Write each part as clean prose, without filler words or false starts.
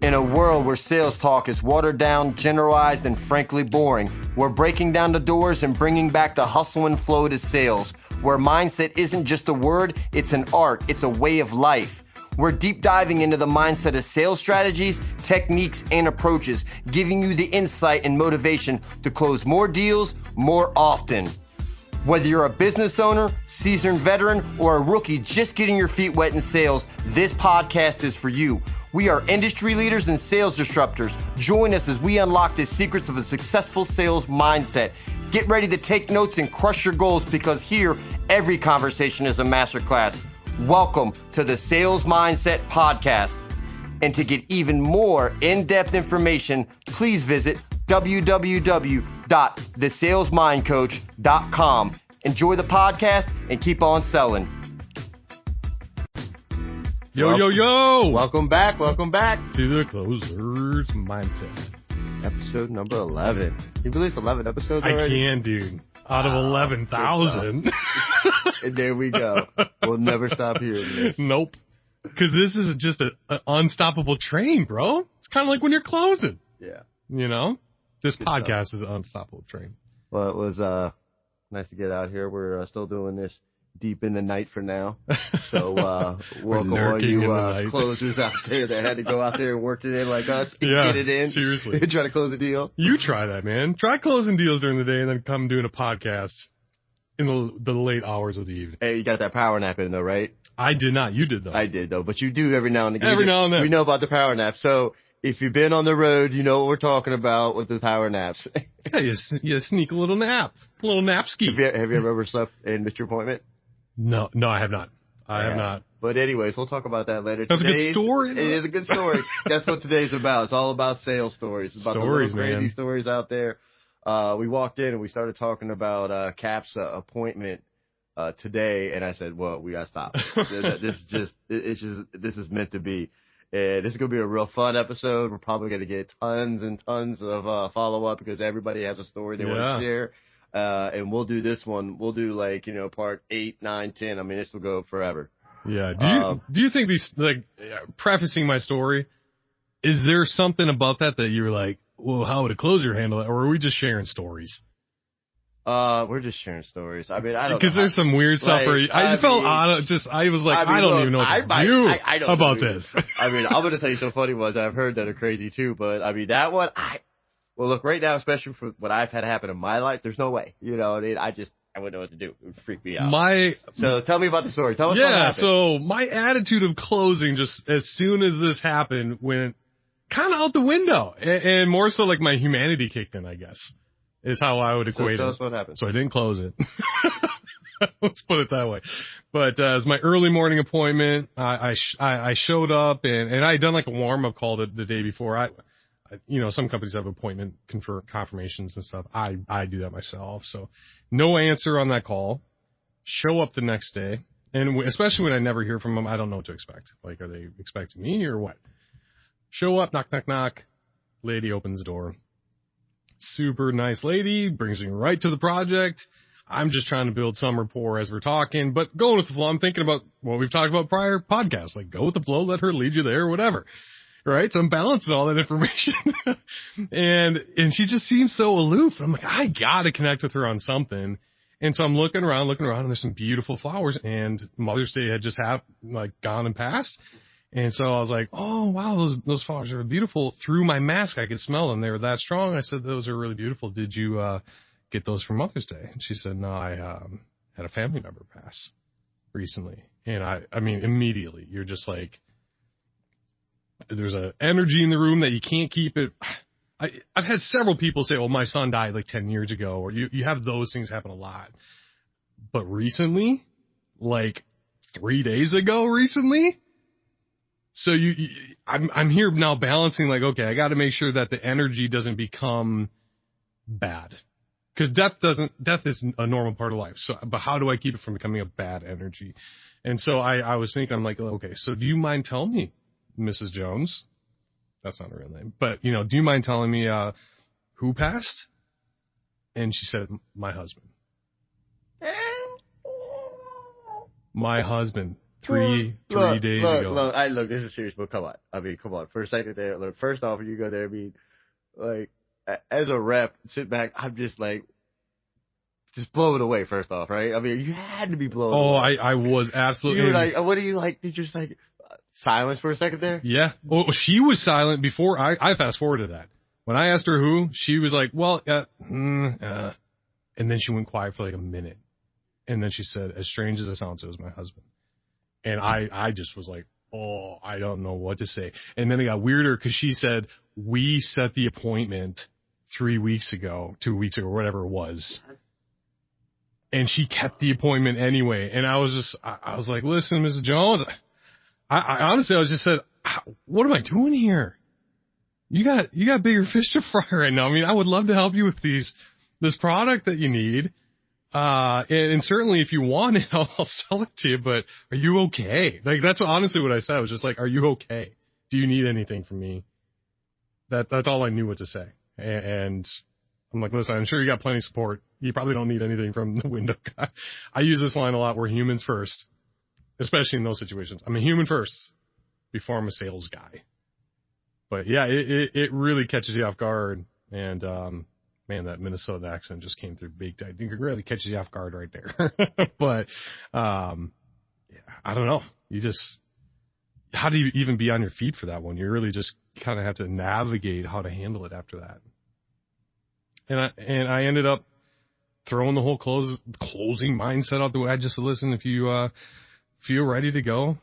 In a world where sales talk is watered down, generalized, and frankly boring, we're breaking down the doors and bringing back the hustle and flow to sales, where mindset isn't just a word, it's an art, it's a way of life. We're deep diving into the mindset of sales strategies, techniques, and approaches, giving you the insight and motivation to close more deals more often. Whether you're a business owner, seasoned veteran, or a rookie just getting your feet wet in sales, this podcast is for you. We are industry leaders and sales disruptors. Join us as we unlock the secrets of a successful sales mindset. Get ready to take notes and crush your goals, because here, every conversation is a masterclass. Welcome to the Sales Mindset Podcast. And to get even more in-depth information, please visit www.thesalesmindcoach.com. Enjoy the podcast and keep on selling. Yo. Welcome back to the Closer's Mindset. Episode number 11. Can you believe it's 11 episodes already? I can, dude. Out of 11,000. And there we go. We'll never stop hearing this. Nope. Because this is just an unstoppable train, bro. It's kind of like when you're closing. Yeah. You know? This Good podcast stuff. is an unstoppable train. Well, it was nice to get out here. We're still doing this deep in the night for now. So welcome all you closers out there that had to go out there and work it in like us and get it in. Seriously. Try to close a deal. You try that, man. Try closing deals during the day and then come doing a podcast in the late hours of the evening. Hey, you got that power nap in though, right? I did not. You did, though. I did, though. But you do every now and again. Every now and then. We know about the power nap. So if you've been on the road, you know what we're talking about with the power naps. Yeah, you sneak a little nap. A little nap ski. Have you ever slept and missed your appointment? No, I have not. I have not. But anyways, we'll talk about that later. That's a good story. It is a good story. That's what today's about. It's all about sales stories. It's about stories, the little crazy man. stories out there. We walked in and we started talking about Cap's appointment today, and I said, well, we got to stop. This is meant to be. And this is going to be a real fun episode. We're probably going to get tons and tons of follow-up because everybody has a story they want to share. And we'll do this one. We'll do part 8, 9, 10. I mean, this will go forever. Yeah. Do you think these, prefacing my story, is there something about that you were like, well, how would a closer handle it? Or are we just sharing stories? We're just sharing stories. I mean, I don't know. Because there's some weird stuff where I was like, I don't even know what to do about this. I mean, I'm going to tell you some funny ones I've heard that are crazy too, but I mean, that one, well, look, right now, especially for what I've had happen in my life, there's no way. You know, I wouldn't know what to do. It would freak me out. So tell me about the story. Tell us what happened. So my attitude of closing just as soon as this happened went kind of out the window. And more so like my humanity kicked in, I guess, is how I would equate it. Tell us what happened. So I didn't close it. Let's put it that way. But it was my early morning appointment. I showed up and I had done like a warm-up call the day before. Some companies have appointment confirmations and stuff. I do that myself. So no answer on that call. Show up the next day. And especially when I never hear from them, I don't know what to expect. Like, are they expecting me or what? Show up, knock, knock, knock. Lady opens the door. Super nice lady, brings me right to the project. I'm just trying to build some rapport as we're talking, but going with the flow. I'm thinking about what we've talked about prior podcasts, like go with the flow, let her lead you there, whatever. Right? So I'm balancing all that information. and she just seems so aloof. I'm like, I gotta connect with her on something. And so I'm looking around, and there's some beautiful flowers, and Mother's Day had just gone and passed. And so I was like, oh, wow, those flowers are beautiful. Through my mask, I could smell them. They were that strong. I said, those are really beautiful. Did you get those for Mother's Day? And she said, no, I had a family member pass recently. And I mean, immediately, you're just like, there's an energy in the room that you can't keep it. I've had several people say, oh, my son died like 10 years ago. Or you have those things happen a lot. But recently, like 3 days ago recently, so I'm here now balancing like, okay, I got to make sure that the energy doesn't become bad, because death is a normal part of life. So, but how do I keep it from becoming a bad energy? And so I was thinking, I'm like, okay, so do you mind telling me, Mrs. Jones? That's not a real name, but do you mind telling me who passed? And she said, my husband. My husband. three days ago. Look, this is serious, but come on. I mean, come on. For a second there, look, first off, when you go there, I mean, like, as a rep, sit back, I'm just like, just blown away, first off, right? I mean, you had to be blown away. I was absolutely. You were like, what do you like? Did you just like silence for a second there? Yeah. Well, she was silent before I fast forwarded that. When I asked her who, she was like, well, and then she went quiet for like a minute. And then she said, as strange as it sounds, it was my husband. And I just was like, oh, I don't know what to say. And then it got weirder because she said, we set the appointment 2 weeks ago, whatever it was. And she kept the appointment anyway. And I was like, listen, Mrs. Jones, I honestly, I was just said, what am I doing here? You got bigger fish to fry right now. I mean, I would love to help you with this product that you need. And certainly if you want it, I'll sell it to you, but are you okay? Like, that's honestly what I said. I was just like, are you okay? Do you need anything from me? That's all I knew what to say. And I'm like, listen, I'm sure you got plenty of support. You probably don't need anything from the window guy. I use this line a lot. We're humans first, especially in those situations. I'm a human first before I'm a sales guy. But yeah, it really catches you off guard. And, man, that Minnesota accent just came through big time. It really catches you off guard right there. But, yeah, I don't know. How do you even be on your feet for that one? You really just kind of have to navigate how to handle it after that. And I ended up throwing the whole closing mindset out the way. I just listen, if you feel ready to go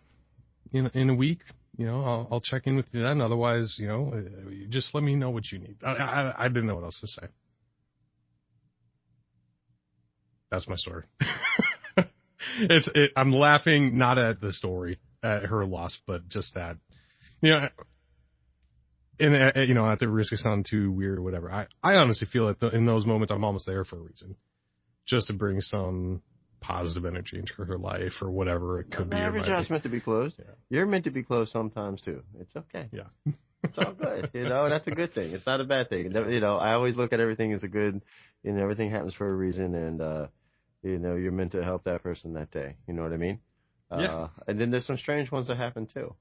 in a week, I'll check in with you then. Otherwise, just let me know what you need. I didn't know what else to say. That's my story. I'm laughing not at the story, at her loss, but just that, and at the risk of sounding too weird or whatever, I honestly feel like in those moments I'm almost there for a reason, just to bring some positive energy into her life or whatever it could be. Every job's meant to be closed. Yeah. You're meant to be closed sometimes too. It's okay. Yeah. It's all good. That's a good thing. It's not a bad thing. I always look at everything as a good, everything happens for a reason, and you're meant to help that person that day. You know what I mean? Yeah. And then there's some strange ones that happen too.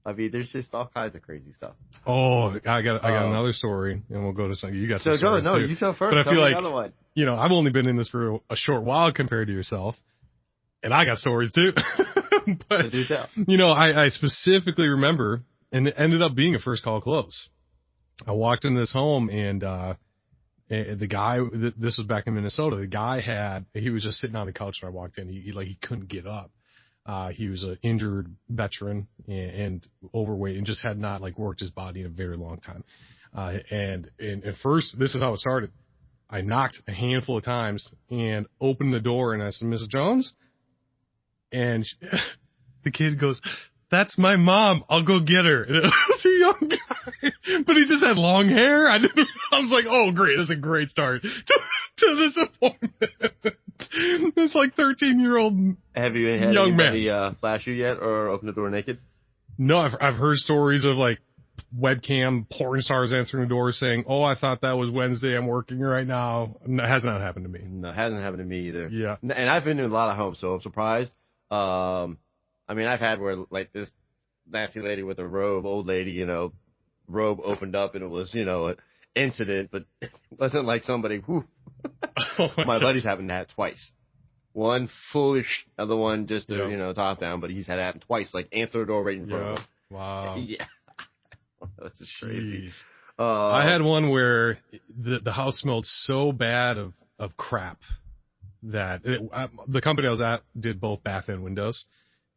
I mean, there's just all kinds of crazy stuff. Oh, I got another story, and we'll go to something. You got some stories go. No, too. you tell first. But I feel like another one. I've only been in this for a short while compared to yourself, and I got stories too. But do tell. I specifically remember, and it ended up being a first call close. I walked in this home, and the guy, this was back in Minnesota. The guy he was just sitting on the couch when I walked in. He couldn't get up. He was an injured veteran and overweight and just had not worked his body in a very long time. And at first, this is how it started. I knocked a handful of times and opened the door, and I said, Mrs. Jones? And the kid goes, that's my mom. I'll go get her. And it was a young guy, but he just had long hair. I was like, oh, great. That's a great start to this appointment. This 13-year-old Have you had young anybody man flash you yet or open the door naked? No, I've heard stories of webcam porn stars answering the door saying, oh, I thought that was Wednesday. I'm working right now. It has not happened to me. No, it hasn't happened to me either. Yeah. And I've been to a lot of homes, so I'm surprised. I mean, I've had where this nasty lady with a robe, old lady, robe opened up and it was, an incident, but it wasn't like somebody, whew. My buddy's happened to have twice. One foolish, other one just, top down, but he's had it happen twice, answer the door right in front of him. Wow. Yeah. That's just crazy. I had one where the house smelled so bad of crap that the company I was at did both bath and windows.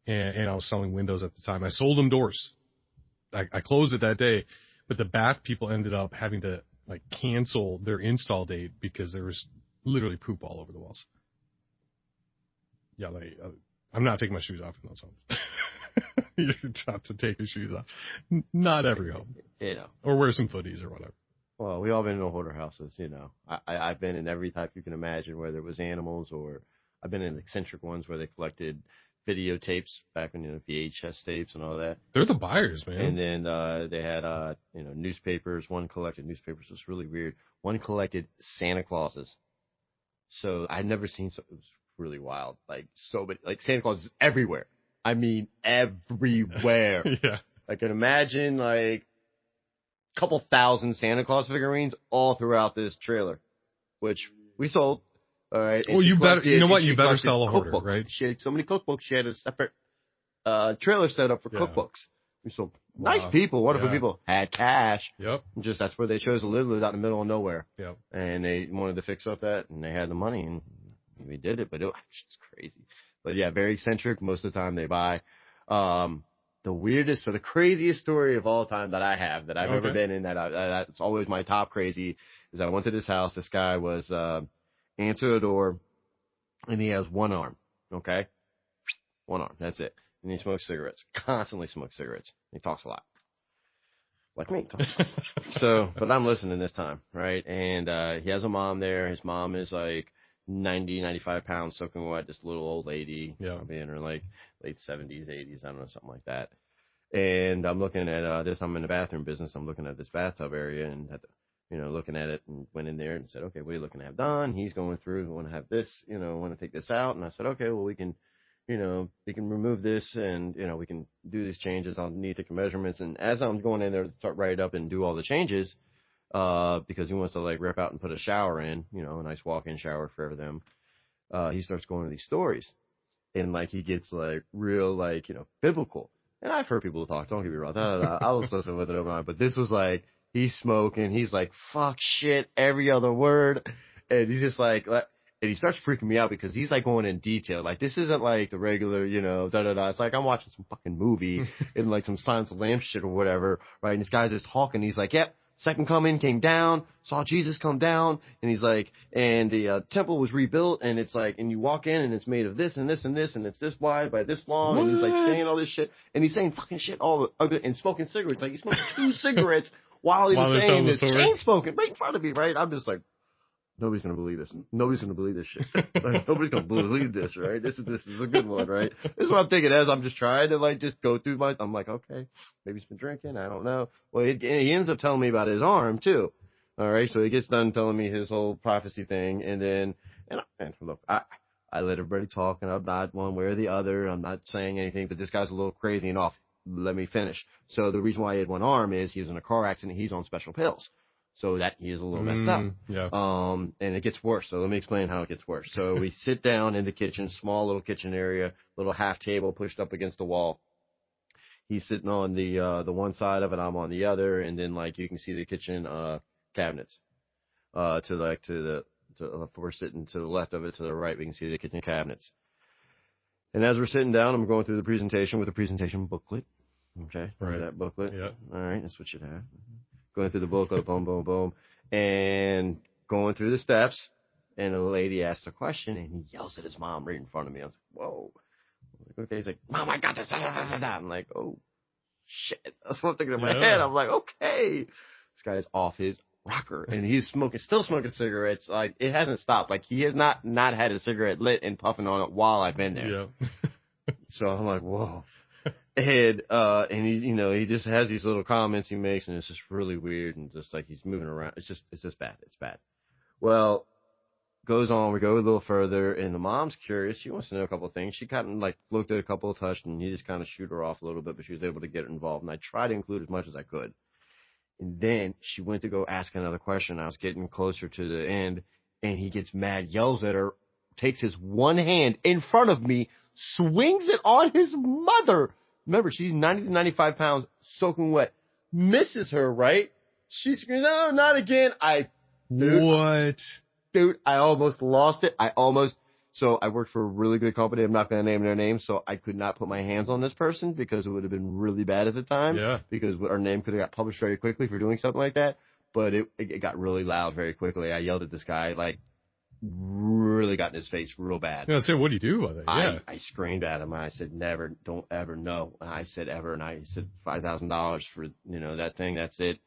And I was selling windows at the time. I sold them doors. I closed it that day, but the bath people ended up having to cancel their install date because there was literally poop all over the walls. Yeah, I'm not taking my shoes off in those homes. You're not to take your shoes off. Not every home. Or wear some footies or whatever. Well, we all been in hoarder houses, I've been in every type you can imagine, whether it was animals or I've been in eccentric ones where they collected videotapes back when VHS tapes and all that. They're the buyers, man. And then they had newspapers. One collected newspapers. It was really weird. One collected Santa Clauses. So I'd never seen it was really wild. So many Santa Claus is everywhere. I mean, everywhere. Yeah. I can imagine like a couple thousand Santa Claus figurines all throughout this trailer, which we sold. All right. Well, you better, you know what? You better sell a hoarder, cookbooks. right? She had so many cookbooks. She had a separate trailer set up for cookbooks. We sold nice people, wonderful people, had cash. Yep. Just that's where they chose to live, lived out in the middle of nowhere. Yep. And they wanted to fix up that, and they had the money, and we did it. But it was just crazy. But yeah, very eccentric. Most of the time they buy. The weirdest, so the craziest story of all time that I have, that I've ever been in, that's always my top crazy, is I went to this house. This guy was answer the door, and he has one arm. Okay, one arm. That's it. And he smokes cigarettes. Constantly smokes cigarettes. He talks a lot, like me. So, but I'm listening this time, right? And he has a mom there. His mom is like 95 pounds, soaking wet. This little old lady, probably in her like late 70s, 80s, I don't know, something like that. And I'm looking at this. I'm in the bathroom business. I'm looking at this bathtub area, and looking at it, and went in there and said, okay, what are you looking to have done? He's going through, want to have this, want to take this out. And I said, okay, well, we can remove this, and, we can do these changes. I'll need to take measurements. And as I'm going in there to start right up and do all the changes, because he wants to like rip out and put a shower in, a nice walk-in shower for them. He starts going to these stories, and like, he gets like real, like, biblical. And I've heard people talk, don't get me wrong. I was listening with it over on, but this was like, he's smoking. He's like, fuck, shit, every other word. And he's just like, and he starts freaking me out because he's like going in detail. Like, this isn't like the regular, da-da-da. It's like I'm watching some fucking movie in like some Silence of the Lambs shit or whatever, right? And this guy's just talking. He's like, yep, second coming came down, saw Jesus come down. And he's like, and the temple was rebuilt. And it's like, and you walk in and it's made of this and this and this. And it's this wide by this long. What? And he's like saying all this shit. And he's saying fucking shit and smoking cigarettes. Like, he smoked 2 cigarettes while he was saying this, chain smoking right in front of me, right? I'm just like, nobody's going to believe this. Nobody's going to believe this shit. Like, nobody's going to believe this, right? This is a good one, right? This is what I'm thinking as I'm just trying to like just go through I'm like, okay, maybe he's been drinking. I don't know. Well, he ends up telling me about his arm too. All right. So he gets done telling me his whole prophecy thing. And then, and look, I let everybody talk, and I'm not one way or the other. I'm not saying anything, but this guy's a little crazy and off. Let me finish. So the reason why he had one arm is he was in a car accident. He's on special pills. So that he is a little messed up. Yeah. And it gets worse. So let me explain how it gets worse. So we sit down in the kitchen, small little kitchen area, little half table pushed up against the wall. He's sitting on the one side of it. I'm on the other. And then like you can see the kitchen cabinets. We're sitting to the left of it, to the right, we can see the kitchen cabinets. And as we're sitting down, I'm going through the presentation with the presentation booklet. Okay. Right. That booklet. Yeah. All right. That's what you have. Going through the booklet, boom, boom, boom, and going through the steps. And a lady asks a question, and he yells at his mom right in front of me. I was like, whoa. Okay. He's like, Mom, I got this. I'm like, oh, shit. That's what I'm thinking in my head. I'm like, okay. This guy is off his rocker, and he's still smoking cigarettes. Like, it hasn't stopped. Like, he has not had a cigarette lit and puffing on it while I've been there. Yeah. So I'm like, whoa. And he, he just has these little comments he makes, and it's just really weird, and just like he's moving around. It's just bad. It's bad. Well, goes on. We go a little further, and the mom's curious. She wants to know a couple of things. She kind of like looked at a couple of touched, and he just kind of shoot her off a little bit, but she was able to get involved, and I tried to include as much as I could. And then she went to go ask another question. I was getting closer to the end, and he gets mad, yells at her, takes his one hand in front of me, swings it on his mother. Remember, she's 90 to 95 pounds, soaking wet. Misses her, right? She screams, no, not again. What? Dude, I almost lost it. So I worked for a really good company. I'm not going to name their name. So I could not put my hands on this person because it would have been really bad at the time. Yeah. Because our name could have got published very quickly for doing something like that. But it got really loud very quickly. I yelled at this guy, like, really got in his face real bad. I said, what do you do with it? Yeah. I screamed at him, and I said, never, don't ever, no. And I said ever, and I said $5,000 for, that thing, that's it.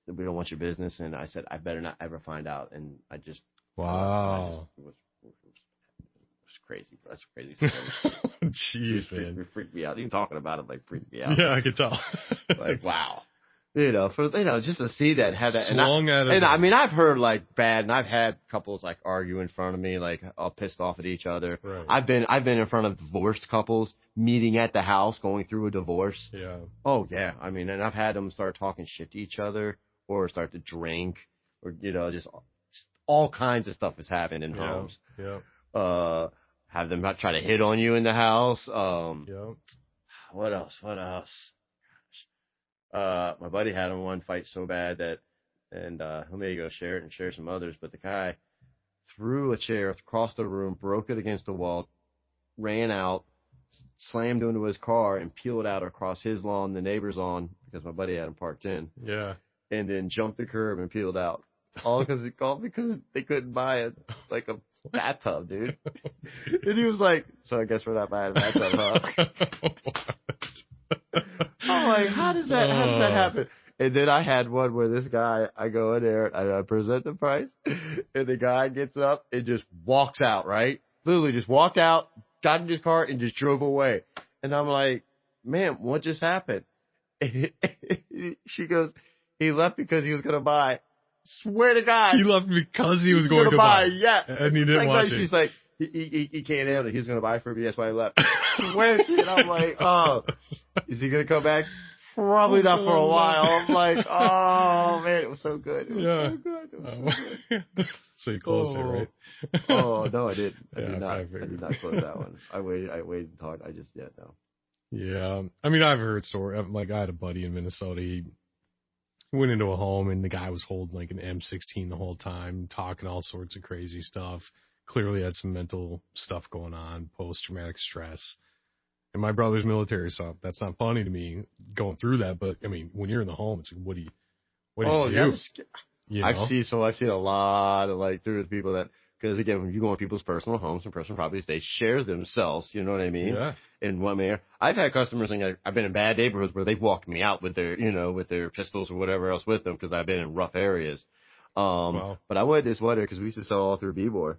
We don't want your business. And I said, I better not ever find out. And I just, wow. It was crazy. That's crazy. Jeez, man. It freaked me out. Even talking about it, like, freaked me out. Yeah, I could tell. Like, wow. just to see that, have that, Swung at and it. I mean, I've heard like bad, and I've had couples like argue in front of me, like all pissed off at each other. Right. I've been in front of divorced couples meeting at the house, going through a divorce. Yeah. Oh yeah, I mean, and I've had them start talking shit to each other, or start to drink, or just all kinds of stuff has happened in homes. Yeah. Have them not try to hit on you in the house. Yeah. What else? My buddy had him one fight so bad that, and he may go share it and share some others, but the guy threw a chair across the room, broke it against the wall, ran out, slammed into his car, and peeled out across his lawn, the neighbor's lawn, because my buddy had him parked in. Yeah. And then jumped the curb and peeled out. All because they couldn't buy a bathtub, dude. And he was like, so I guess we're not buying a bathtub, huh? I'm like, how does that happen? And then I had one where this guy, I go in there and I present the price, and the guy gets up and just walks out, right? Literally just walked out, got in his car, and just drove away. And I'm like, man, what just happened? She goes, he left because he was going to buy. Swear to God. He left because he was going to buy. Yes. And he didn't want to. She's like, he can't handle it. He was going to buy for me. That's why he left. Swear to it. I'm like, oh, is he going to come back? Probably not for a while. I'm like, oh, man, it was so good. It was so good. It was so good. So you closed it, right? Oh, no, I didn't. I did not. I I did not close that one. I waited and talked. No. Yeah. I mean, I've heard stories. Like, I had a buddy in Minnesota. He went into a home, and the guy was holding like an M16 the whole time, talking all sorts of crazy stuff. Clearly had some mental stuff going on, post-traumatic stress. And my brother's military, so that's not funny to me going through that. But I mean, when you're in the home, it's like, what do you do? Yeah, I've seen a lot of like through the people that, because again, when you go on people's personal homes and personal properties, they share themselves. You know what I mean? Yeah. In one manner, I've had customers saying I've been in bad neighborhoods where they've walked me out with their, with their pistols or whatever else with them because I've been in rough areas. Wow. But I went this weather because we used to sell all through B-Board,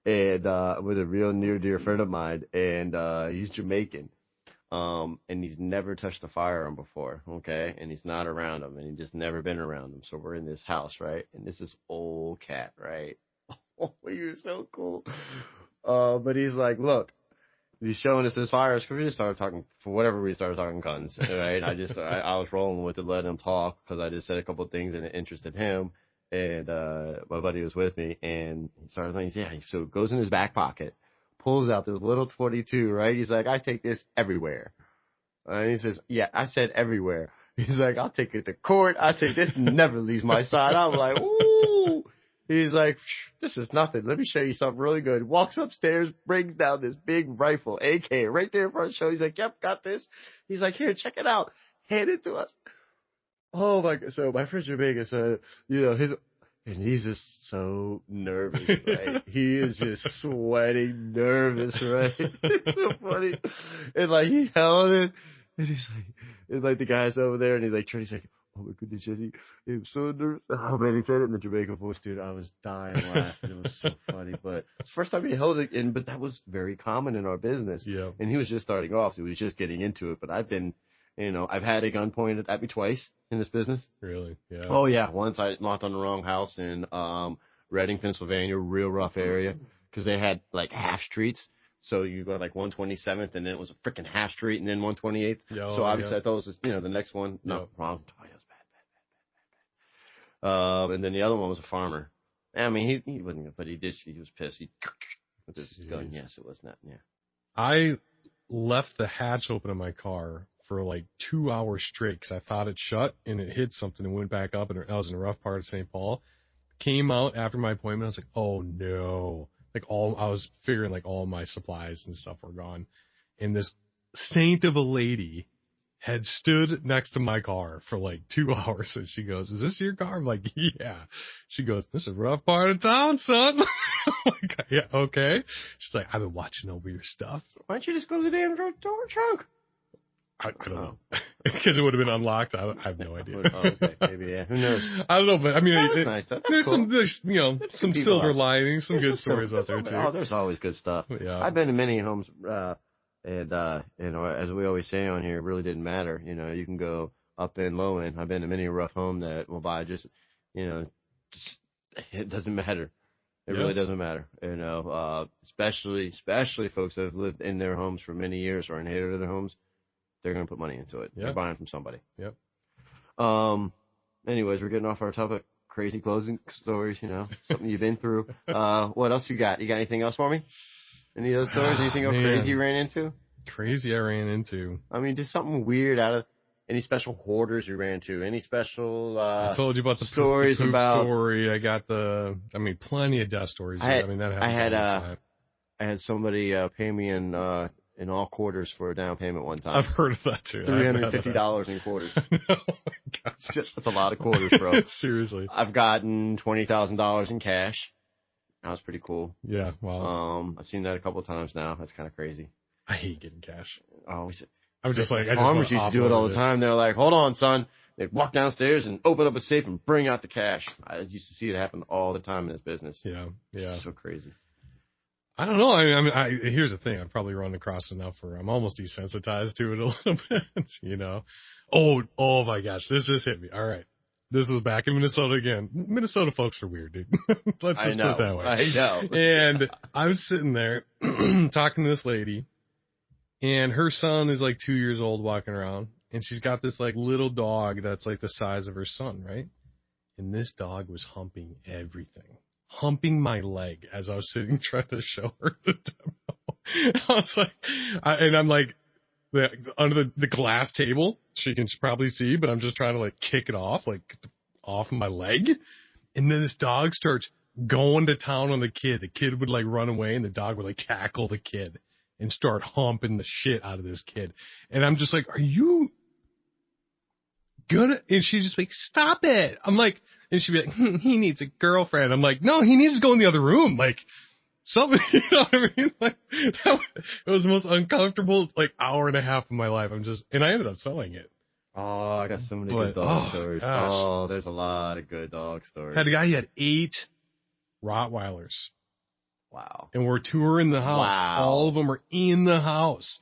and with a real near dear friend of mine, and he's Jamaican. And he's never touched a firearm before, okay? And he's not around them, and he's just never been around them. So we're in this house, right? And this is old cat, right? Oh, you're so cool. But he's like, look, he's showing us his firearms because we just started talking, for whatever reason, started talking guns, right? I was rolling with it, letting him talk because I just said a couple of things and it interested him. And my buddy was with me, and he started saying, yeah, so it goes in his back pocket. Pulls out this little 22, right? He's like, I take this everywhere. And he says, yeah, I said everywhere. He's like, I'll take it to court. I take this, never leaves my side. I'm like, ooh. He's like, this is nothing. Let me show you something really good. Walks upstairs, brings down this big rifle, AK, right there in front of the show. He's like, yep, got this. He's like, here, check it out. Hand it to us. Oh my God. So my friend Jamaica said, and he's just so nervous, right? He is just sweating nervous, right? It's so funny. And like he held it, and he's like, and like the guy's over there, and he's like, oh my goodness, Jesse, I'm so nervous. Oh man, he said it in the Jamaican voice, dude. I was dying laughing. It was so funny. But it's the first time he held it, but that was very common in our business. Yeah. And he was just starting off, so he was just getting into it. But I've been, I've had a gun pointed at me twice in this business. Really? Yeah. Oh yeah, once I knocked on the wrong house in Reading, Pennsylvania, real rough area, because they had like half streets. So you go like 127th, and then it was a freaking half street, and then 128th. So obviously I thought it was, the next one. No, wrong. Oh, yeah, it was bad. And then the other one was a farmer. I mean, he wasn't, but he was pissed. He with his gun. Yes, it was not. Yeah. I left the hatch open in my car for like 2 hours straight because I thought it shut, and it hit something and went back up, and I was in a rough part of St. Paul. Came out after my appointment. I was like, oh no. I was figuring like all my supplies and stuff were gone. And this saint of a lady had stood next to my car for like 2 hours. And she goes, is this your car? I'm like, yeah. She goes, this is a rough part of town, son. I'm like, yeah, okay. She's like, I've been watching over your stuff. Why don't you just go to the damn door trunk? I don't know. Because it would have been unlocked. I have no idea. Oh, okay. Maybe, yeah. Who knows? I don't know, but I mean, nice. there's cool. some silver linings, some good stories out there, too. Oh, there's always good stuff. Yeah. I've been in many homes, and as we always say on here, it really didn't matter. You can go up in Low End. I've been in many a rough home that will buy just it doesn't matter. It really doesn't matter, especially folks that have lived in their homes for many years or inherited their homes. They're going to put money into it. They're buying from somebody. Yep. Anyways, we're getting off our topic. Crazy closing stories, something you've been through. What else you got? You got anything else for me? Any other stories? Anything else crazy you ran into? Crazy I ran into. I mean, just something weird out of any special hoarders you ran into? Any special I told you about the stories poop about story. I got plenty of death stories. That happens all the time. I had somebody pay me in all quarters for a down payment one time. I've heard of that too. $350 in quarters. Oh That's a lot of quarters, bro. Seriously. I've gotten $20,000 in cash. That was pretty cool. Yeah, wow. I've seen that a couple of times now. That's kind of crazy. I hate getting cash. Oh, I'm just like, farmers used to do it all the time. They're like, hold on, son. They'd walk downstairs and open up a safe and bring out the cash. I used to see it happen all the time in this business. Yeah. It's so crazy. I don't know. I mean, here's the thing. I've probably run across enough where I'm almost desensitized to it a little bit, Oh my gosh, this just hit me. All right. This was back in Minnesota again. Minnesota folks are weird, dude. Let's just put it that way. I know. And I was sitting there talking to this lady, and her son is like 2 years old walking around, and she's got this like little dog that's like the size of her son, right? And this dog was humping everything. Humping my leg as I was sitting trying to show her the demo. I was like, I'm like, under the glass table, she can probably see, but I'm just trying to like kick it off, like off my leg. And then this dog starts going to town on the kid. The kid would like run away and the dog would like tackle the kid and start humping the shit out of this kid. And I'm just like, are you gonna? And she's just like, stop it. I'm like, and she'd be like, he needs a girlfriend. I'm like, no, he needs to go in the other room. Like, something, you know what I mean? Like, it was the most uncomfortable, like, hour and a half of my life. And I ended up selling it. Oh, I got so many good dog stories. Gosh. Oh, there's a lot of good dog stories. Had a guy, he had 8 Rottweilers. Wow. And we're touring the house. Wow. All of them are in the house.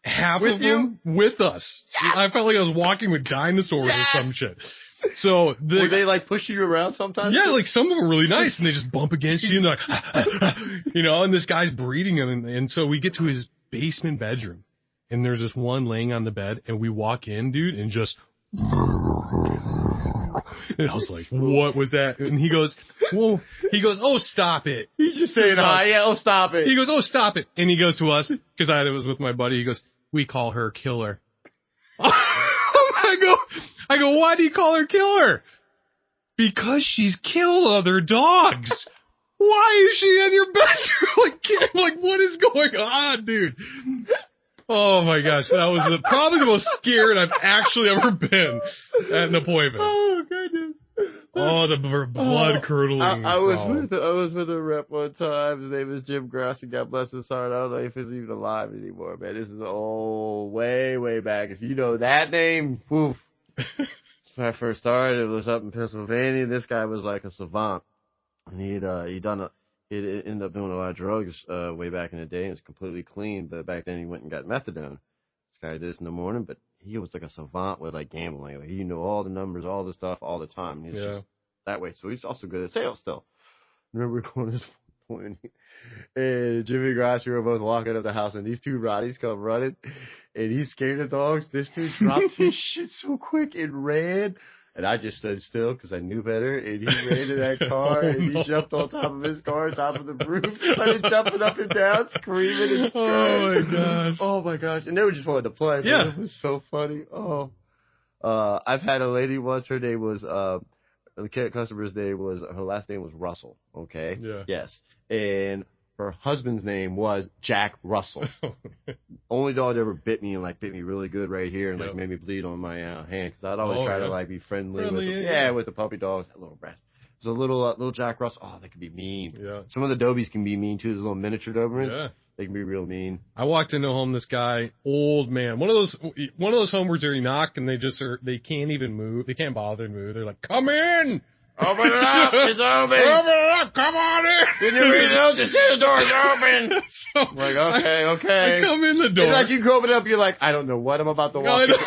Half With of them with us. Yes. I felt like I was walking with dinosaurs or some shit. So were they like pushing you around sometimes? Yeah, like some of them are really nice, and they just bump against you, and they're like, and this guy's breeding them, and so we get to his basement bedroom, and there's this one laying on the bed, and we walk in, dude, and just, and I was like, what was that? And he goes, oh, stop it. He's just saying hi, yeah, oh, stop it. He goes, oh, stop it. And he goes to us, because I was with my buddy, he goes, we call her Killer. I go, why do you call her Killer? Because she's killed other dogs. Why is she in your bedroom? Like, what is going on, dude? Oh my gosh, that was probably the most scared I've actually ever been at an appointment. Oh goodness. Oh, the blood curdling. I was with a rep one time. His name is Jim Grassi. God bless his heart. I don't know if he's even alive anymore, man. This is way back. If you know that name, woof. When I first started, it was up in Pennsylvania. This guy was like a savant, and he'd ended up doing a lot of drugs way back in the day. It was completely clean, but back then he went and got methadone. This guy did this in the morning, but he was like a savant with like gambling. Like, he knew all the numbers, all the stuff, all the time. He was just that way. So he's also good at sales still. I remember going to this point, and Jimmy and Grassi were both walking up the house, and these 2 Rotties come running, and he's scared of dogs. This dude dropped his shit so quick and ran. And I just stood still because I knew better. And he ran to that car, and he jumped on top of his car, top of the roof, started jumping up and down, screaming and crying. Oh, my gosh. Oh, my gosh. And they were just wanting to play. Man. Yeah. It was so funny. Oh. I've had a lady once. Her name was, the customer's name was, her last name was Russell. Okay? Yeah. Yes. And her husband's name was Jack Russell. Only dog that ever bit me and like bit me really good right here and like made me bleed on my hand because I'd always try to like be friendly with them. With the puppy dogs. That little breast. There's a little Jack Russell. Oh, they can be mean. Yeah. Some of the Dobies can be mean too. Those little miniature Dobermans. Yeah. They can be real mean. I walked into a home. This guy, old man, one of those homes where you knock and they can't even move. They can't bother to move. They're like, come in. Open it up. It's open. Open it up. Come on in. Can you read it? Just say the door's open. So I'm like, okay. I come in the door. It's like you go open it up, you're like, I don't know what I'm about to walk into.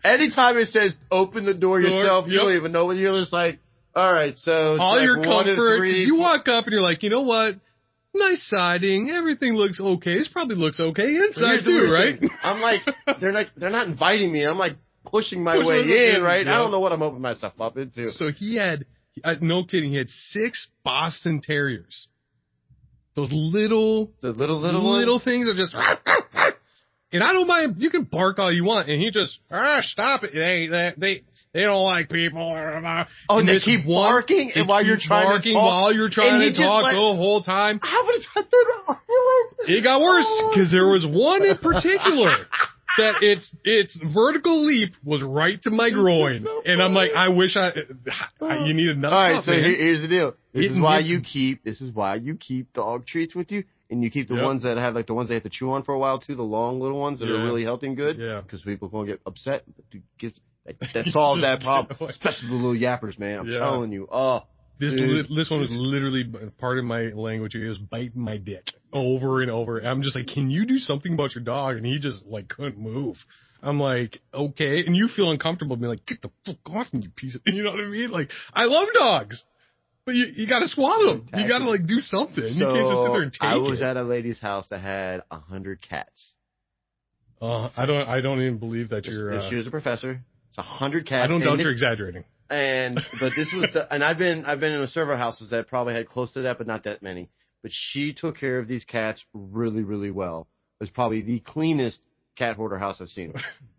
Anytime it says open the door yourself, you don't even know what you're just like, all right, so it's all like your 1 to comfort. 3. You walk up and you're like, you know what? Nice siding. Everything looks okay. This probably looks okay inside too, right? I'm like, they're not inviting me. I'm like pushing my way in, right? Yeah. I don't know what I'm opening myself up into. So he had, no kidding, he had 6 Boston Terriers. Those little things are just, and I don't mind. You can bark all you want, and he just, stop it. They don't like people. Oh, and they keep barking, and while you're trying to talk the whole time. How many times did It got worse because there was one in particular that its vertical leap was right to my groin, so and I'm like, I wish you need another. All right, so here's the deal. This is why you keep dog treats with you, and you keep the ones that have like the ones they have to chew on for a while too, the long little ones that are really healthy and good. Yeah, because people won't get upset. That solves that problem, especially the little yappers, man. I'm telling you. Oh. This one was literally part of my language. It was biting my dick over and over. I'm just like, can you do something about your dog? And he just like couldn't move. I'm like, okay. And you feel uncomfortable being like, get the fuck off me, you piece of, you know what I mean? Like, I love dogs, but you got to swallow them. You got to like do something. So you can't just sit there and take it. I was at a lady's house that had 100 cats. I don't even believe that you're. She was a professor. It's 100 cats. I don't doubt you're exaggerating. But this was and I've been in several houses that probably had close to that, but not that many. But she took care of these cats really, really well. It was probably the cleanest cat hoarder house I've seen.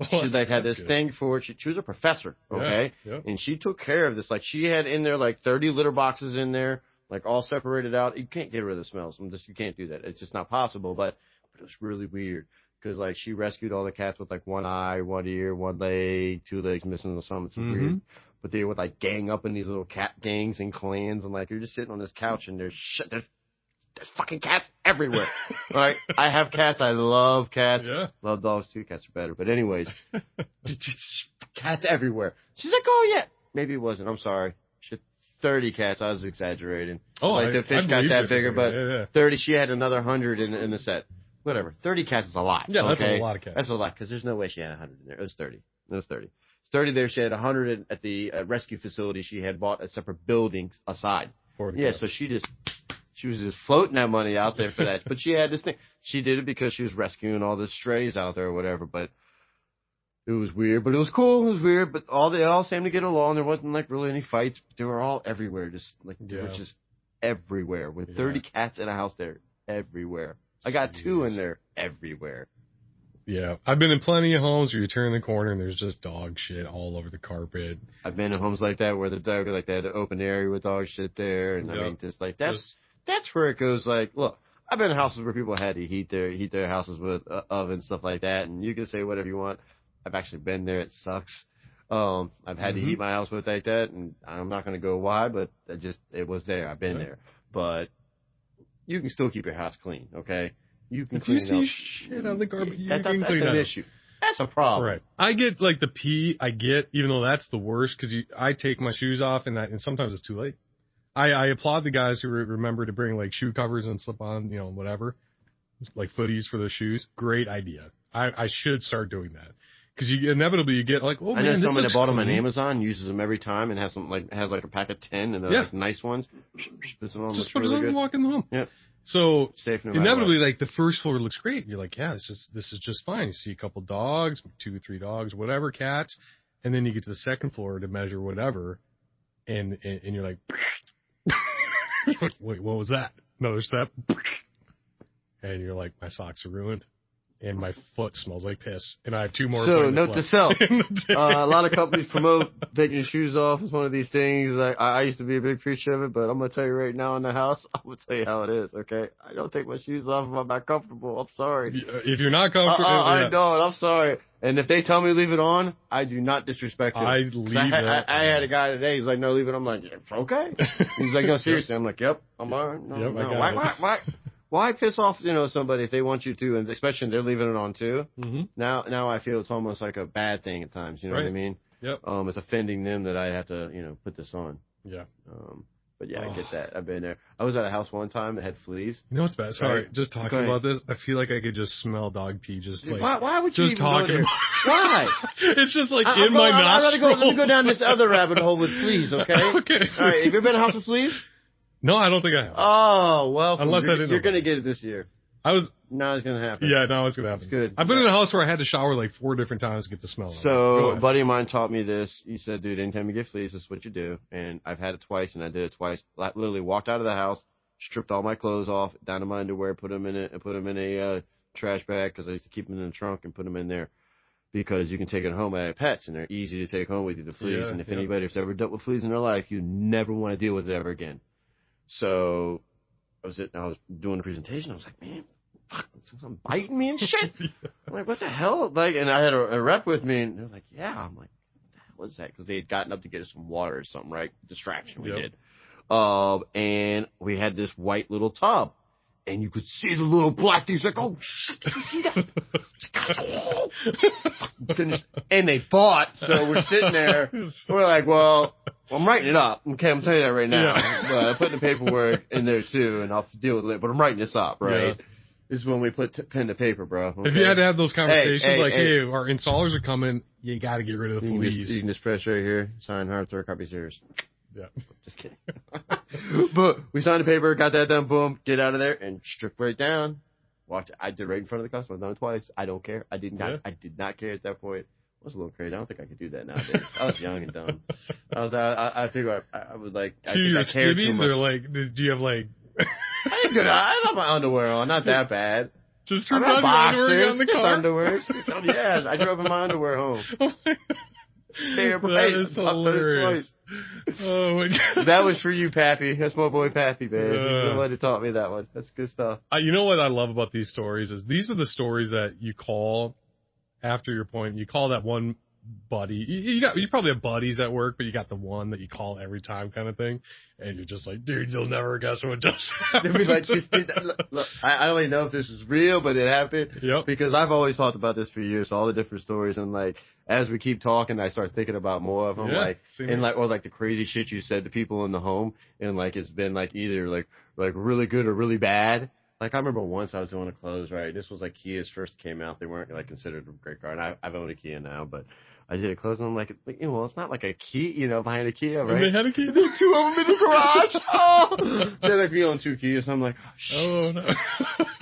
She like had this thing for it. She was a professor, okay? Yeah. And she took care of this. Like she had in there like 30 litter boxes in there, like all separated out. You can't get rid of the smells. You can't do that. It's just not possible. But it was really weird. Because, like, she rescued all the cats with, like, 1 eye, 1 ear, 1 leg, 2 legs missing or something. It's weird. But they would, like, gang up in these little cat gangs and clans. And, like, you're just sitting on this couch and there's fucking cats everywhere. Right? I have cats. I love cats. Yeah. Love dogs, too. Cats are better. But anyways, cats everywhere. She's like, oh, yeah. Maybe it wasn't. I'm sorry. She had 30 cats. I was exaggerating. Oh, like, the fish got that bigger. But 30, she had another 100 in the set. Whatever. 30 cats is a lot. Yeah, that's a lot of cats. That's a lot, because there's no way she had 100 in there. It was 30. It's 30 there. She had 100 at the rescue facility. She had bought a separate building aside. So she was just floating that money out there for that. But she had this thing. She did it because she was rescuing all the strays out there or whatever. But it was weird. But it was cool. It was weird. But they all seemed to get along. There wasn't like really any fights. They were all everywhere. They were just everywhere. With 30 cats in a house there. Everywhere. I got 2 in there everywhere. Yeah. I've been in plenty of homes where you turn the corner and there's just dog shit all over the carpet. I've been in homes like that where the dog, like, they had an open area with dog shit there. And I mean, just like, that's where it goes. Like, look, I've been in houses where people had to heat their houses with ovens, stuff like that. And you can say whatever you want. I've actually been there. It sucks. I've had to heat my house with like that. And I'm not going to go why, but it was there. I've been there. But you can still keep your house clean, okay? You can clean it up. If you see shit on the carpet, you can clean it up. That's an issue. That's a problem. Right. I get, like, the pee, even though that's the worst, because I take my shoes off, and sometimes it's too late. I applaud the guys who remember to bring, like, shoe covers and slip on, whatever, like footies for the shoes. Great idea. I should start doing that. Because inevitably you get like, oh man, I know someone that bought them on Amazon, uses them every time, and has a pack of 10, and they're like nice ones. Puts them on. Just put it on and walk in the home. Yep. So inevitably, like the first floor looks great. You're like, yeah, this is just fine. You see a couple dogs, 2 or 3 dogs, whatever, cats, and then you get to the second floor to measure whatever, and you're like, wait, what was that? Another step, and you're like, my socks are ruined. And my foot smells like piss. And I have 2 more. So, note to self. A lot of companies promote taking your shoes off as one of these things. I used to be a big preacher of it, but I'm going to tell you right now in the house, I'm going to tell you how it is, okay? I don't take my shoes off if I'm not comfortable. I'm sorry. If you're not comfortable. I don't. I'm sorry. And if they tell me to leave it on, I do not disrespect them. I leave it. I had a guy today. He's like, no, leave it. I'm like, yeah, okay. He's like, no, seriously. I'm like, yep, I'm on. No, why? Why piss off, somebody if they want you to, and especially if they're leaving it on too? Mm-hmm. Now I feel it's almost like a bad thing at times. You know what I mean? Yep. It's offending them that I have to, put this on. Yeah. But yeah, I get that. I've been there. I was at a house one time that had fleas. You know what's bad? Sorry, Right. just talking about this, I feel like I could just smell dog pee. Just like Why would you just even talking go there? about Why? It's just like in my nostrils. Let me go down this other rabbit hole with fleas, okay? Okay. All right. Have you ever been in a house with fleas? No, I don't think I have. Oh, well. Unless I didn't know You're going to about get it this year. Now it's going to happen. Yeah, no, it's gonna happen. It's good. I've been in a house where I had to shower like 4 different times to get the smell. So a buddy of mine taught me this. He said, dude, anytime you get fleas, this is what you do. And I've had it twice, and I did it twice. I literally walked out of the house, stripped all my clothes off, down to my underwear, put them in a trash bag because I used to keep them in the trunk and put them in there because you can take it home. I have pets, and they're easy to take home with you, the fleas. Yeah, and if anybody's ever dealt with fleas in their life, you never want to deal with it ever again. So I was doing a presentation. I was like, man, fuck, something biting me and shit. I'm like, what the hell? Like, and I had a rep with me, and they're like, yeah. I'm like, what is that? Because they had gotten up to get us some water or something, right? Distraction we did. And we had this white little tub, and you could see the little black things. Like, oh shit, did you see that? And they fought, so we're sitting there. We're like, well, I'm writing it up. Okay, I'm telling you that right now. Yeah. But I'm putting the paperwork in there too, and I'll deal with it. But I'm writing this up, right? Yeah. This is when we put pen to paper, bro. Okay? If you had to have those conversations, hey, our installers are coming, you got to get rid of the fleas. You can just press right here, sign hard, 3 copies yours. Yeah. Just kidding. But we signed the paper, got that done, boom, get out of there, and strip right down. Watch. I did right in front of the customer. I've done it twice. I don't care. I did not care at that point. I was a little crazy. I don't think I could do that nowadays. I was young and dumb. I figured I would like. To your skivvies, or like, do you have like? I didn't good. I have my underwear on. Not that bad. Just turn on your underwear on the car. Underwear. Yeah, I drove in my underwear home. That is hilarious. Oh my god. That was for you, Pappy. That's my boy Pappy, man. He's the one who taught me that one. That's good stuff. You know what I love about these stories is these are the stories that you call after your point. You call that one buddy. You probably have buddies at work, but you got the one that you call every time kind of thing. And you're just like, dude, you'll never guess what just happened. They'll be like, look, I don't even know if this is real, but it happened. Yep. Because I've always thought about this for years, all the different stories, and like as we keep talking, I start thinking about more of them, or the crazy shit you said to people in the home, and like it's been like either like really good or really bad. Like I remember once I was doing a clothes, right? This was like Kias first came out; they weren't like considered a great car, and I've owned a Kia now, but. I did a close, and I'm like, it's not like a key, behind a Kia, right? And they had a Kia. There's 2 of them in the garage. Oh, then like we own 2 Kias. So I'm like, oh shit. Oh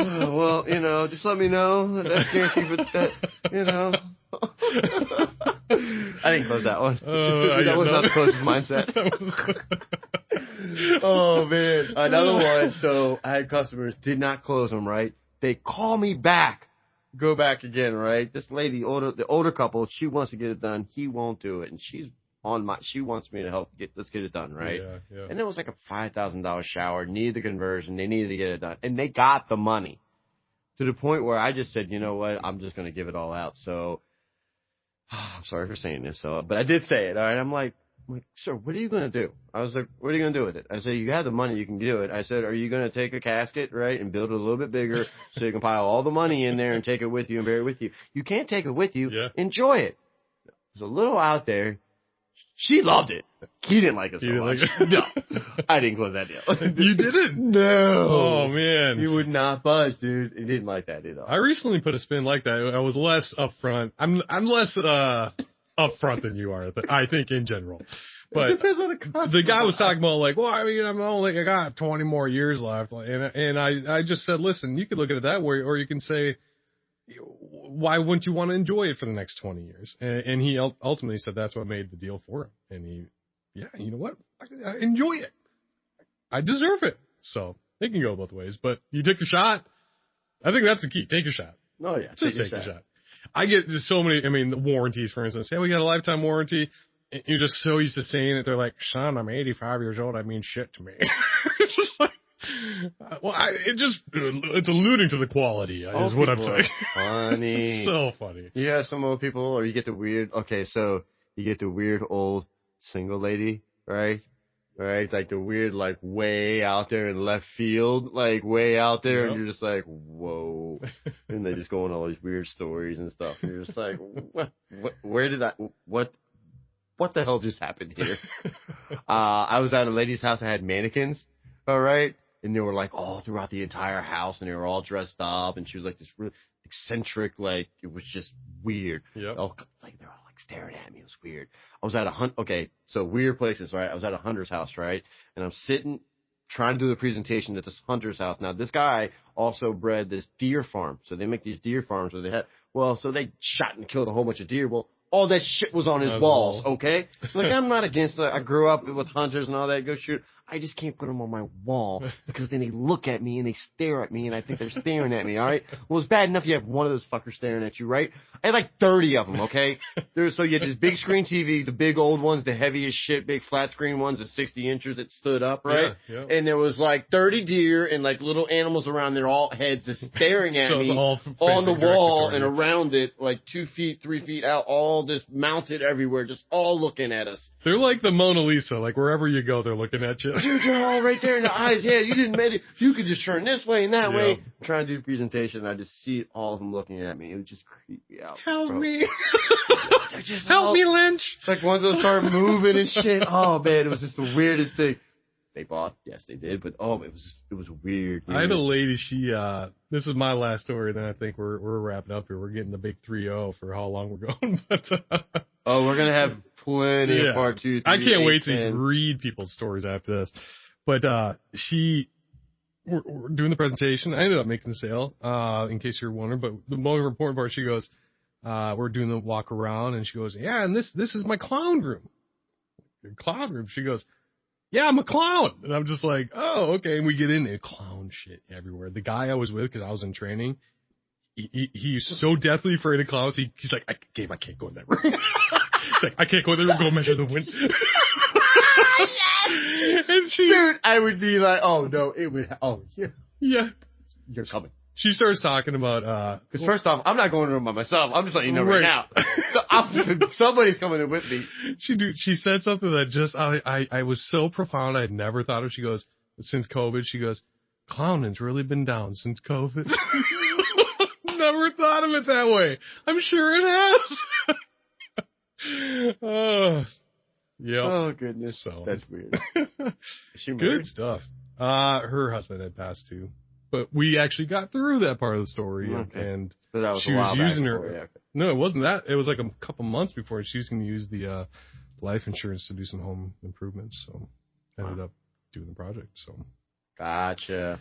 no. Well, just let me know. That's guaranteed for that, I didn't close that one. That was not the closest mindset. Oh man, another one. So I had customers did not close them, right? They call me back. Go back again, right? This lady, the older couple, she wants to get it done. He won't do it, and she wants me to help let's get it done, right? Yeah. And it was like a $5,000 shower, needed the conversion, they needed to get it done, and they got the money to the point where I just said, you know what, I'm just gonna give it all out. So I'm sorry for saying this, but I did say it. All right, I'm like, sir, what are you going to do? I was like, what are you going to do with it? I said, you have the money, you can do it. I said, are you going to take a casket, right, and build it a little bit bigger so you can pile all the money in there and take it with you and bury it with you? You can't take it with you. Yeah. Enjoy it. It was a little out there. She loved it. He didn't like it so much. No, I didn't close that deal. You didn't? No. Oh, man. He would not budge, dude. He didn't like that at all. I recently put a spin like that. I was less upfront. I'm less upfront than you are, I think, in general. But it depends on the customer. The guy was talking about like, well, I mean, I got 20 more years left, and I just said, listen, you could look at it that way, or you can say, why wouldn't you want to enjoy it for the next 20 years? And he ultimately said that's what made the deal for him. And you know what? I enjoy it. I deserve it. So it can go both ways. But you took your shot. I think that's the key. Take your shot. Oh yeah, just take your shot. I get so many. I mean, the warranties, for instance. Hey, we got a lifetime warranty. You're just so used to saying it. They're like, son, I'm 85 years old. I mean shit to me. It's just like, it's alluding to the quality is what I'm saying. Funny. So funny. Yeah, some old people, or you get the weird, old single lady, right? Right? Like the weird, like way out there in left field, like way out there. Yep. And you're just like, whoa. And they just go on all these weird stories and stuff. And you're just like, what? what the hell just happened here? I was at a lady's house that had mannequins, all right? And they were like all throughout the entire house, and they were all dressed up, and she was like this really eccentric, like it was just weird. Yep. Oh, like they're all like staring at me. It was weird. I was at okay, so weird places, right? I was at a hunter's house, right? And I'm sitting trying to do the presentation at this hunter's house. Now, this guy also bred this deer farm. So they make these deer farms where so they shot and killed a whole bunch of deer. Well, all that shit was on his walls, okay? Like, I'm not against it. I grew up with hunters and all that. Go shoot. I just can't put them on my wall because then they look at me and they stare at me and I think they're staring at me, all right? Well, it's bad enough you have one of those fuckers staring at you, right? I had like 30 of them, okay? So you had this big screen TV, the big old ones, the heavy as shit, big flat screen ones at 60 inches that stood up, right? Yeah. And there was like 30 deer and like little animals around their all heads just staring at me on the wall and around it, like 2 feet, 3 feet out, all just mounted everywhere, just all looking at us. They're like the Mona Lisa. Like wherever you go, they're looking at you. Dude, you're all right there in the eyes. Yeah, you didn't make it. You could just turn this way and that way. I'm trying to do a presentation, and I just see all of them looking at me. It would just creep me out. Help me. Help me, Lynch. It's like once those start moving and shit. Oh, man, it was just the weirdest thing. They bought. Yes, they did. But, it was weird. I had a lady, this is my last story, then I think we're wrapping up here. We're getting the big 3-0 for how long we're going. But we're going to have plenty of part 2, 3, I can't 8, wait to 10. read people's stories after this. But we're doing the presentation. I ended up making the sale, in case you're wondering. But the more important part, she goes, we're doing the walk around, and she goes, yeah, and this is my clown room. Clown room. She goes, yeah, I'm a clown. And I'm just like, oh, okay. And we get in there, clown shit everywhere. The guy I was with, because I was in training, he's so deathly afraid of clowns. He's like, Gabe, I can't go in that room. He's like, I can't go in there. Go measure the wind. And dude, I would be like, oh no, it would. Oh yeah, you're coming. She starts talking about because first off, I'm not going to the room by myself. I'm just letting you know right now. Somebody's coming in with me. She said something that just I was so profound. I had never thought of. She goes, since COVID, she goes, clowning's really been down since COVID. Never thought of it that way. I'm sure it has. Yeah. Oh goodness. So that's weird. Good stuff. Her husband had passed too, but we actually got through that part of the story, and so that was she was using her. No, it wasn't that. It was like a couple months before she was going to use the life insurance to do some home improvements. So ended up doing the project. So gotcha.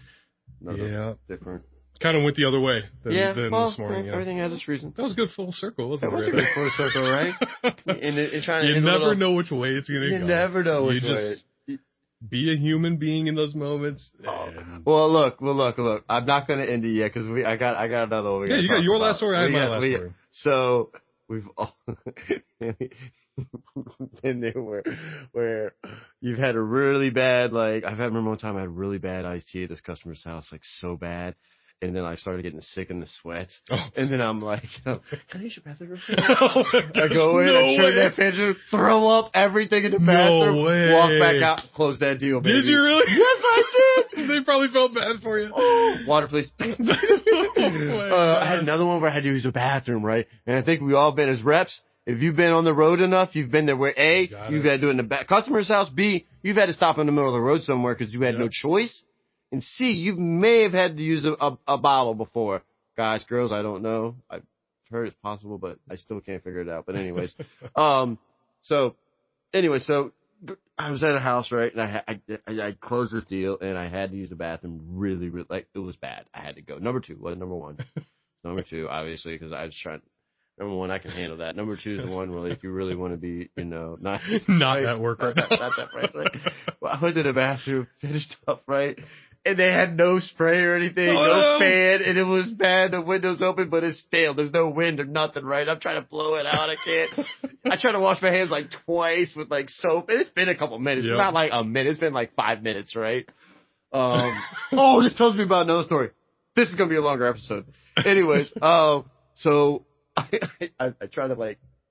Different. Kind of went the other way than this morning. Everything has its reason. That was a good full circle, wasn't it? That was a good full circle, right? You never know which way it's going to go. You never know which way. Be a human being in those moments. Well, look. I'm not going to end it yet because I got another one. You got your last story. I have my last story. So we've all been there where you've had a really bad, I remember one time I had a really bad IT at this customer's house, so bad. And then I started getting sick in the sweats. Oh. And then I'm like, can I use your bathroom? I go in, I turn that picture, throw up everything in the bathroom, walk back out, close that deal, baby. Did you really? Yes, I did. They probably felt bad for you. Oh, water, please. I had another one where I had to use the bathroom, right? And I think we all been as reps. If you've been on the road enough, you've been there where you've had to do it in the customer's house. B, you've had to stop in the middle of the road somewhere because you had no choice. And C, you may have had to use a bottle before. Guys, girls, I don't know. I've heard it's possible, but I still can't figure it out. But anyways, so I was at a house, right? And I closed this deal, and I had to use the bathroom really, it was bad. I had to go. Number 2 wasn't number 1. Number 2, obviously, because I was trying. Number 1, I can handle that. Number 2 is the one where you really want to be, not at work right now. Not that right. Well, I went to the bathroom, finished up, right? And they had no spray or anything, no fan, and it was bad. The window's open, but it's stale. There's no wind or nothing, right? I'm trying to blow it out. I can't. I try to wash my hands twice with soap, and it's been a couple minutes. Yep. It's not a minute. It's been 5 minutes, right? This tells me about another story. This is gonna be a longer episode. Anyways, so I try to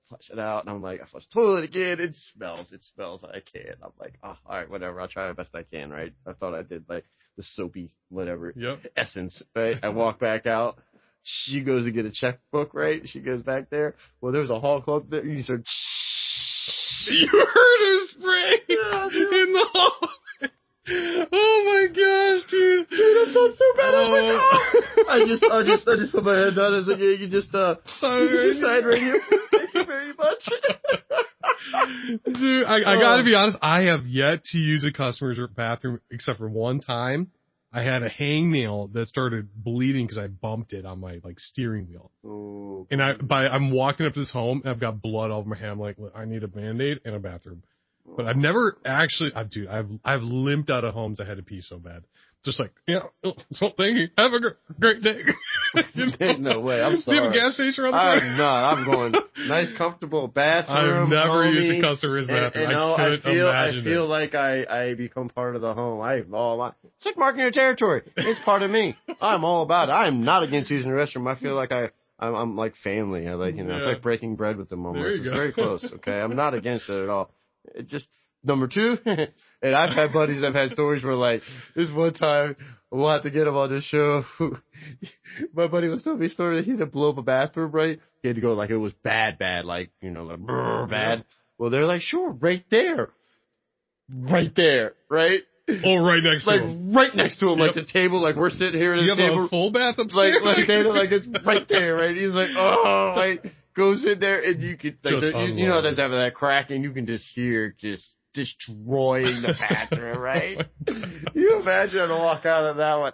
flush it out, and I'm I flush the toilet again. It smells. I can't. I'm all right, whatever. I'll try my best I can, right? I thought I did the soapy whatever essence, right? I walk back out. She goes to get a checkbook, right? She goes back there. Well, there was a hall club there. You start You heard her spray in the hallway. Oh my gosh, dude! Dude, I felt so bad. Oh. I just put my head down. I was like, yeah, you can just sign right here. Thank you very much. Dude, I gotta be honest. I have yet to use a customer's bathroom except for one time. I had a hangnail that started bleeding because I bumped it on my steering wheel. Oh, And I'm walking up to this home and I've got blood all over my hand. I'm like, I need a Band-Aid and a bathroom. But I've never actually, I've limped out of homes. I had to pee so bad. Just like, so thank you. Have a great day. No way. I'm sorry. Do you have a gas station around the corner? I'm not. I'm going nice, comfortable bathroom. I've never homey, used a customer's bathroom. I feel like I become part of the home. It's like marking your territory. It's part of me. I'm all about it. I'm not against using the restroom. I feel like I'm like family. It's like breaking bread with them almost. It's very close. Okay, I'm not against it at all. It just number two. And I've had buddies that have had stories where, this one time, we'll have to get him on this show. My buddy was telling me a story that he had to blow up a bathroom, right? He had to go, it was bad, bad. Well, they're like, sure, right there. Right there, right? Oh, right next to him. Right next to him, the table, we're sitting here at the table. Do you have a full bath upstairs? It's right there, right? He's like, oh, goes in there, and you can, you know, that's having that crack, and you can just hear destroying the bathroom, right? You imagine to walk out of that one.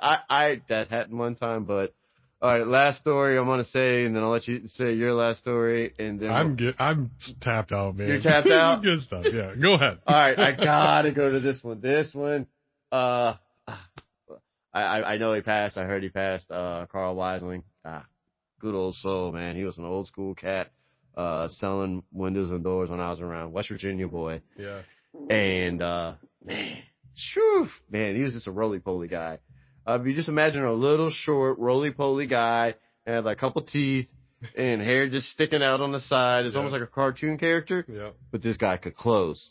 That happened one time, but all right, last story I'm gonna say, and then I'll let you say your last story, and then I'm tapped out, man. You're tapped out? Good stuff. Yeah, go ahead. All right, I gotta go to this one. This one, I know he passed. I heard he passed. Carl Weisling. Good old soul, man. He was an old school cat, selling windows and doors when I was around. West Virginia boy. Yeah. And, man, he was just a roly-poly guy. You just imagine a little short, roly-poly guy, and had a couple teeth, and hair just sticking out on the side. It's almost like a cartoon character. Yeah. But this guy could close.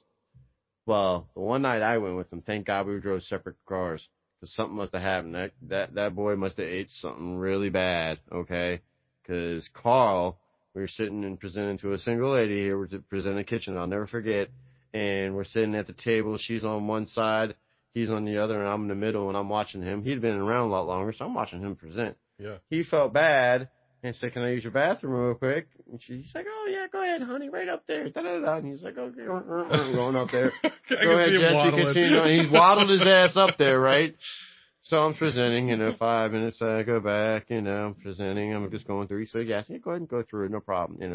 Well, the one night I went with him, thank God we drove separate cars, because something must have happened. That boy must have ate something really bad, okay? Because Carl, we were sitting and presenting to a single lady here. We're presenting a kitchen, I'll never forget. And we're sitting at the table. She's on one side, he's on the other, and I'm in the middle, and I'm watching him. He'd been around a lot longer, so I'm watching him present. Yeah. He felt bad and said, can I use your bathroom real quick? And she's like, oh, yeah, go ahead, honey, right up there. Da-da-da. And he's like, okay, I'm going up there. Go ahead, Jesse, continue. He's waddled his ass up there, right? So I'm presenting, 5 minutes, I go back, I'm presenting, I'm just going through. He said, yes, go ahead and go through it, no problem, and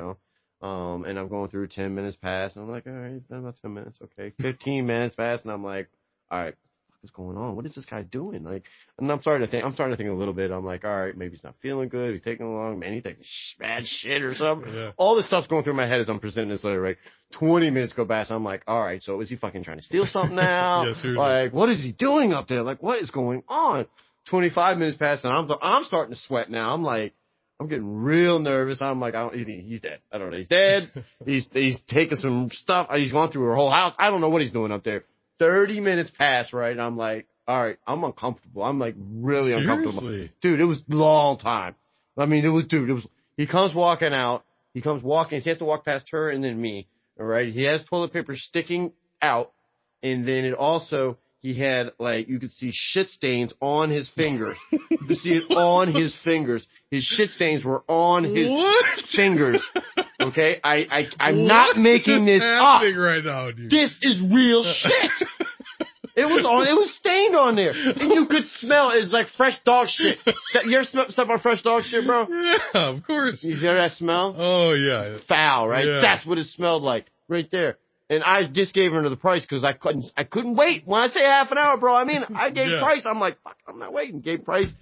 I'm going through 10 minutes past, and I'm like, all right, about 10 minutes, okay. 15 minutes past, and I'm like, all right, what's going on? What is this guy doing? And I'm starting to think a little bit. I'm like, all right, maybe he's not feeling good. He's taking long. Man, he's taking bad shit or something. Yeah. All this stuff's going through my head as I'm presenting this letter, right? 20 minutes go past. I'm like, all right, so is he fucking trying to steal something now? Yes, seriously. What is he doing up there? What is going on? 25 minutes past, and I'm starting to sweat now. I'm like, I'm getting real nervous. I'm like, he's dead. I don't know. He's dead. he's taking some stuff. He's gone through her whole house. I don't know what he's doing up there. 30 minutes past, right? And I'm like, all right, I'm uncomfortable. I'm really uncomfortable. Dude, it was a long time. He comes walking out. He has to walk past her and then me. All right. He has toilet paper sticking out. And then he had, you could see shit stains on his fingers. You could see it on his fingers. His shit stains were on his fingers. Okay? I'm not making this up. Right now, dude. This is real shit. It was stained on there. And you could smell it. It's like fresh dog shit. You ever smell stuff on fresh dog shit, bro? Yeah, of course. You hear that smell? Oh, yeah. Foul, right? Yeah. That's what it smelled like. Right there. And I just gave her the price because I couldn't wait. When I say half an hour, bro, I gave price. I'm like, fuck, I'm not waiting. Gave price.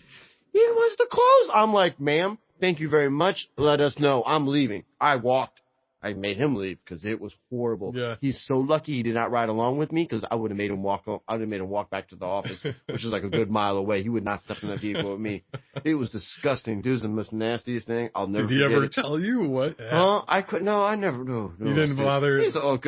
He wants to close. I'm like, ma'am, thank you very much. Let us know. I'm leaving. I walked. I made him leave because it was horrible. Yeah. He's so lucky he did not ride along with me because I would have made him walk. I would have made him walk back to the office, which is like a good mile away. He would not step in that vehicle with me. It was disgusting. Dude, it was the most nastiest thing. I'll never. Did he ever tell you what? Huh? I couldn't. No, I never. No. You didn't bother. He's I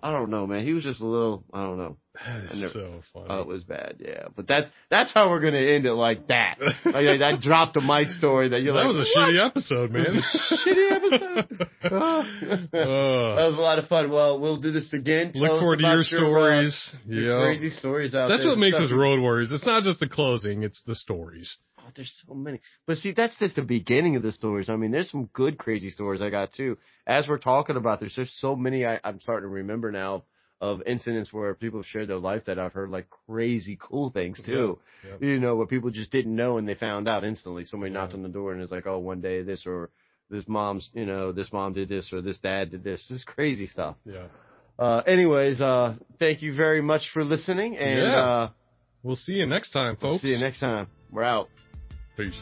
don't know, man. He was just a little. I don't know. That is so funny. Oh, it was bad, yeah. But that's how we're gonna end it, like that. Like that drop the mic story that you're that like, was a what? shitty episode, man. Shitty episode. That was a lot of fun. Well, we'll do this again. Look Tell us forward to about your stories. your crazy stories out That's there. what makes us Stuff- Road Warriors. It's not just the closing; it's the stories. Oh, there's so many. But see, that's just the beginning of the stories. I mean, there's some good crazy stories I got too. As we're talking about this, there's so many I'm starting to remember now of incidents where people have shared their life that I've heard like crazy cool things too. Yep. You know, where people just didn't know and they found out instantly. Somebody knocked on the door and it's like, oh, one day this, or this mom's, you know, this mom did this, or this dad did this. This crazy stuff. Yeah. Anyways, thank you very much for listening, and We'll see you next time, folks. see you next time. We're out. Peace.